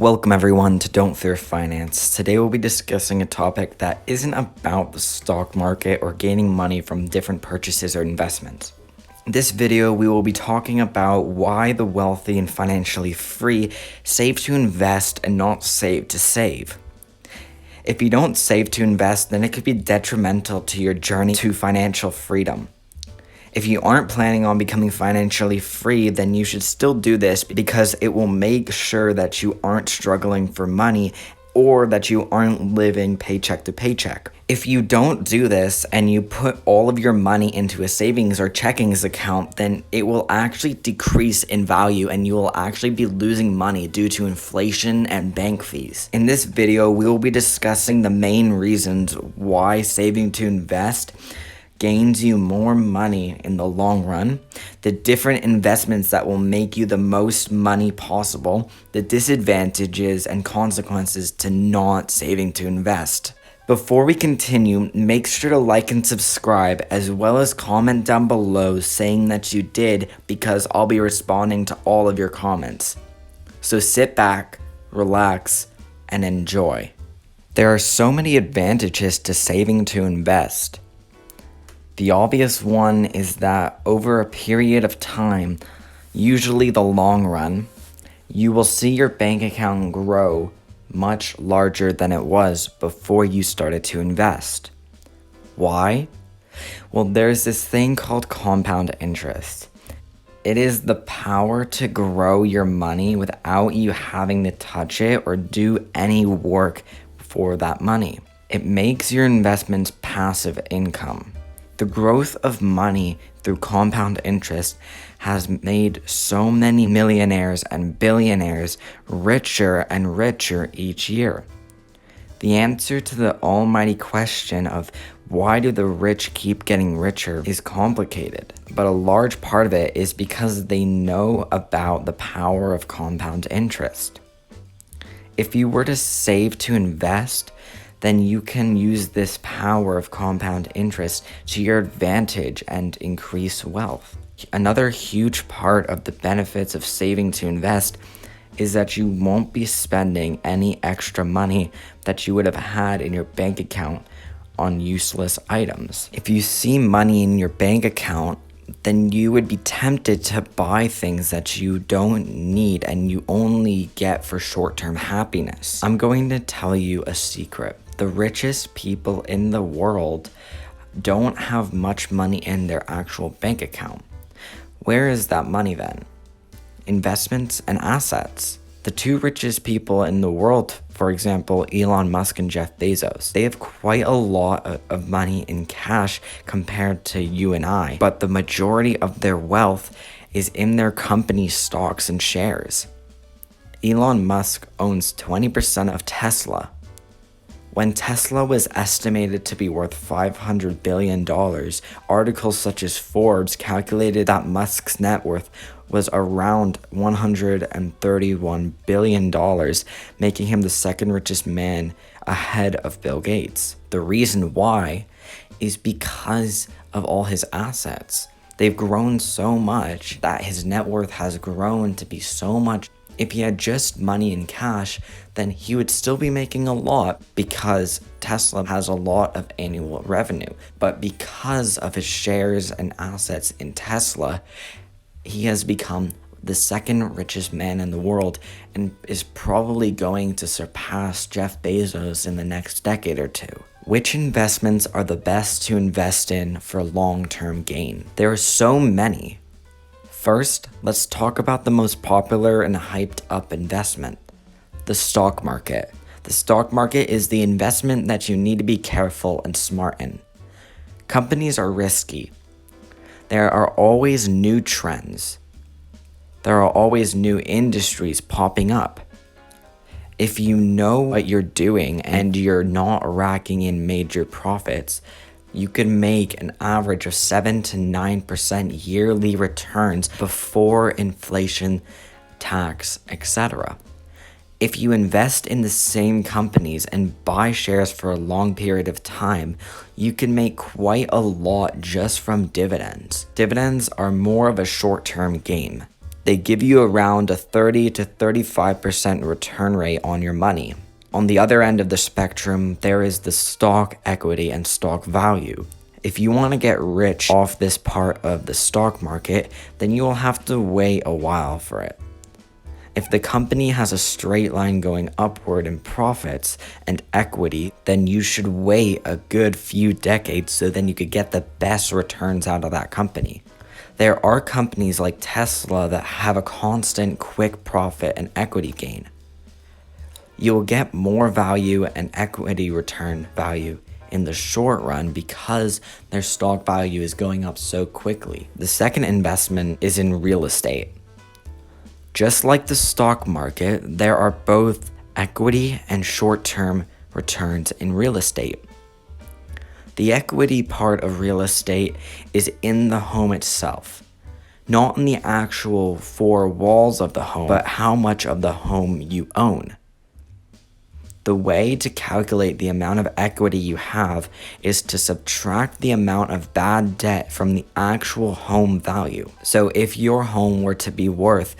Welcome everyone to Don't Fear Finance. Today we'll be discussing a topic that isn't about the stock market or gaining money from different purchases or investments. In this video, we will be talking about why the wealthy and financially free save to invest and not save to save. If you don't save to invest, then it could be detrimental to your journey to financial freedom. If you aren't planning on becoming financially free, then you should still do this because it will make sure that you aren't struggling for money or that you aren't living paycheck to paycheck. If you don't do this and you put all of your money into a savings or checkings account, then it will actually decrease in value and you will actually be losing money due to inflation and bank fees. In this video, we will be discussing the main reasons why saving to invest gains you more money in the long run, the different investments that will make you the most money possible, the disadvantages and consequences to not saving to invest. Before we continue, make sure to like and subscribe as well as comment down below saying that you did because I'll be responding to all of your comments. So sit back, relax, and enjoy. There are so many advantages to saving to invest. The obvious one is that over a period of time, usually the long run, you will see your bank account grow much larger than it was before you started to invest. Why? Well, there's this thing called compound interest. It is the power to grow your money without you having to touch it or do any work for that money. It makes your investments passive income. The growth of money through compound interest has made so many millionaires and billionaires richer and richer each year. The answer to the almighty question of why do the rich keep getting richer is complicated, but a large part of it is because they know about the power of compound interest. If you were to save to invest, then you can use this power of compound interest to your advantage and increase wealth. Another huge part of the benefits of saving to invest is that you won't be spending any extra money that you would have had in your bank account on useless items. If you see money in your bank account, then you would be tempted to buy things that you don't need and you only get for short-term happiness. I'm going to tell you a secret. The richest people in the world don't have much money in their actual bank account. Where is that money then? Investments and assets. The two richest people in the world, for example, Elon Musk and Jeff Bezos, they have quite a lot of money in cash compared to you and I, but the majority of their wealth is in their company stocks and shares. Elon Musk owns 20% of Tesla. When Tesla was estimated to be worth $500 billion, articles such as Forbes calculated that Musk's net worth was around $131 billion, making him the second richest man ahead of Bill Gates. The reason why is because of all his assets. They've grown so much that his net worth has grown to be so much. If he had just money in cash, then he would still be making a lot because Tesla has a lot of annual revenue. But because of his shares and assets in Tesla, he has become the second richest man in the world and is probably going to surpass Jeff Bezos in the next decade or two. Which investments are the best to invest in for long-term gain? There are so many. First, let's talk about the most popular and hyped up investment, the stock market. The stock market is the investment that you need to be careful and smart in. Companies are risky. There are always new trends. There are always new industries popping up. If you know what you're doing and you're not racking in major profits, you can make an average of 7 to 9% yearly returns before inflation, tax, etc. If you invest in the same companies and buy shares for a long period of time, you can make quite a lot just from dividends. Dividends are more of a short-term game. They give you around a 30 to 35% return rate on your money. On the other end of the spectrum, there is the stock equity and stock value. If you want to get rich off this part of the stock market, then you will have to wait a while for it. If the company has a straight line going upward in profits and equity, then you should wait a good few decades so then you could get the best returns out of that company. There are companies like Tesla that have a constant quick profit and equity gain. You will get more value and equity return value in the short run because their stock value is going up so quickly. The second investment is in real estate. Just like the stock market, there are both equity and short-term returns in real estate. The equity part of real estate is in the home itself, not in the actual four walls of the home, but how much of the home you own. The way to calculate the amount of equity you have is to subtract the amount of bad debt from the actual home value. So if your home were to be worth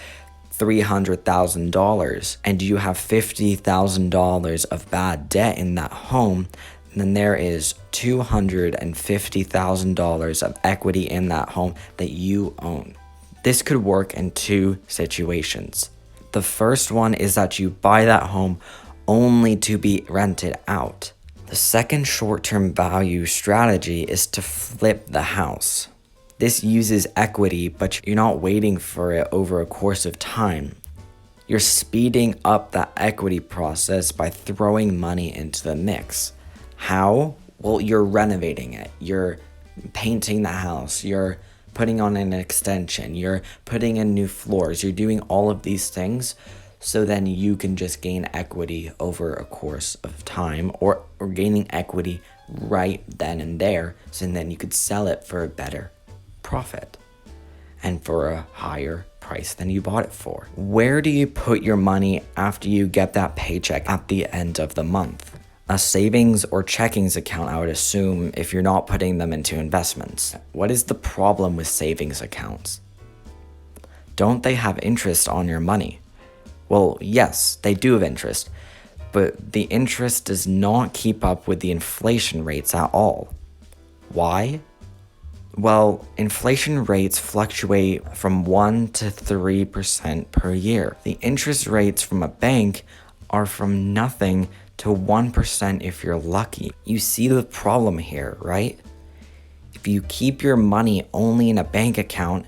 $300,000 and you have $50,000 of bad debt in that home, then there is $250,000 of equity in that home that you own. This could work in two situations. The first one is that you buy that home only to be rented out. The second short-term value strategy is to flip the house. This uses equity, but you're not waiting for it over a course of time. You're speeding up that equity process by throwing money into the mix. How? Well, you're renovating it. You're painting the house. You're putting on an extension. You're putting in new floors. You're doing all of these things so then you can just gain equity over a course of time or gaining equity right then and there, so then you could sell it for a better profit and for a higher price than you bought it for. Where do you put your money after you get that paycheck at the end of the month? A savings or checkings account, I would assume, if you're not putting them into investments. What is the problem with savings accounts? Don't they have interest on your money? Well, yes, they do have interest, but the interest does not keep up with the inflation rates at all. Why? Well, inflation rates fluctuate from 1 to 3% per year. The interest rates from a bank are from nothing to 1% if you're lucky. You see the problem here, right? If you keep your money only in a bank account,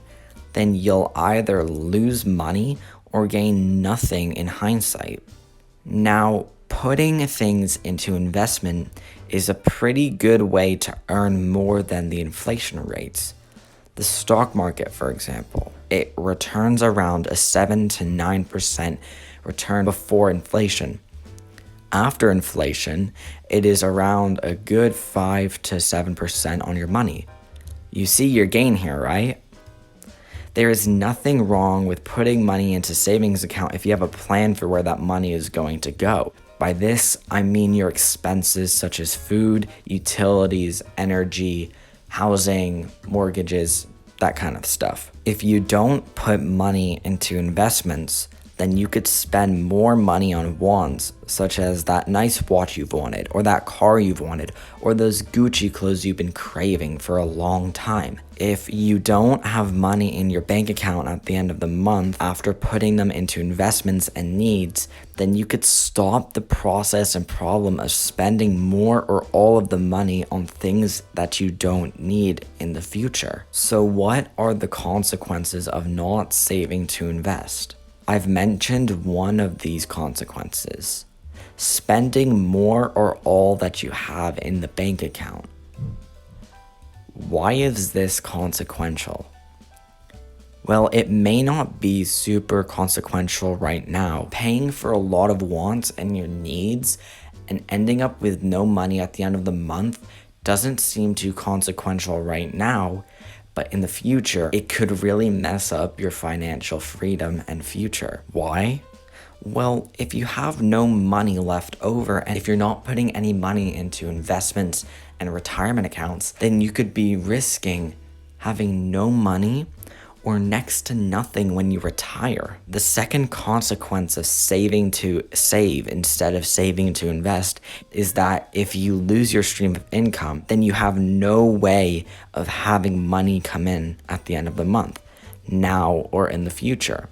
then you'll either lose money or gain nothing in hindsight. Now, putting things into investment is a pretty good way to earn more than the inflation rates. The stock market, for example, it returns around a 7 to 9% return before inflation. After inflation, it is around a good 5 to 7% on your money. You see your gain here, right? There is nothing wrong with putting money into savings account if you have a plan for where that money is going to go. By this, I mean your expenses such as food, utilities, energy, housing, mortgages, that kind of stuff. If you don't put money into investments, then you could spend more money on wants, such as that nice watch you've wanted, or that car you've wanted, or those Gucci clothes you've been craving for a long time. If you don't have money in your bank account at the end of the month after putting them into investments and needs, then you could stop the process and problem of spending more or all of the money on things that you don't need in the future. So what are the consequences of not saving to invest? I've mentioned one of these consequences: spending more or all that you have in the bank account. Why is this consequential? Well, it may not be super consequential right now. Paying for a lot of wants and your needs and ending up with no money at the end of the month doesn't seem too consequential right now, but in the future, it could really mess up your financial freedom and future. Why? Well, if you have no money left over and if you're not putting any money into investments and retirement accounts, then you could be risking having no money or next to nothing when you retire. The second consequence of saving to save instead of saving to invest is that if you lose your stream of income, then you have no way of having money come in at the end of the month, now or in the future.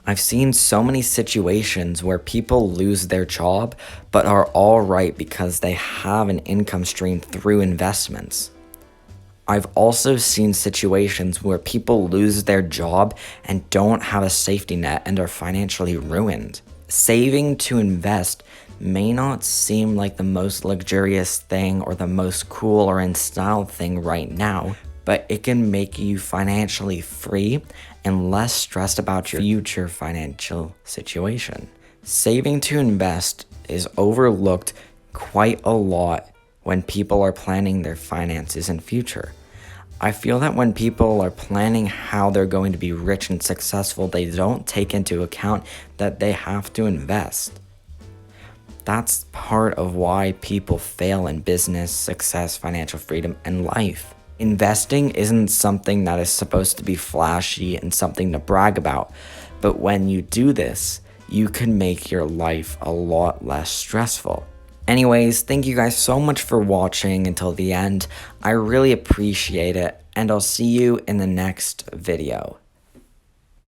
I've seen so many situations where people lose their job but are all right because they have an income stream through investments. I've also seen situations where people lose their job and don't have a safety net and are financially ruined. Saving to invest may not seem like the most luxurious thing or the most cool or in style thing right now, but it can make you financially free and less stressed about your future financial situation. Saving to invest is overlooked quite a lot when people are planning their finances in future. I feel that when people are planning how they're going to be rich and successful, they don't take into account that they have to invest. That's part of why people fail in business, success, financial freedom, and life. Investing isn't something that is supposed to be flashy and something to brag about, but when you do this, you can make your life a lot less stressful. Anyways, thank you guys so much for watching until the end. I really appreciate it, and I'll see you in the next video.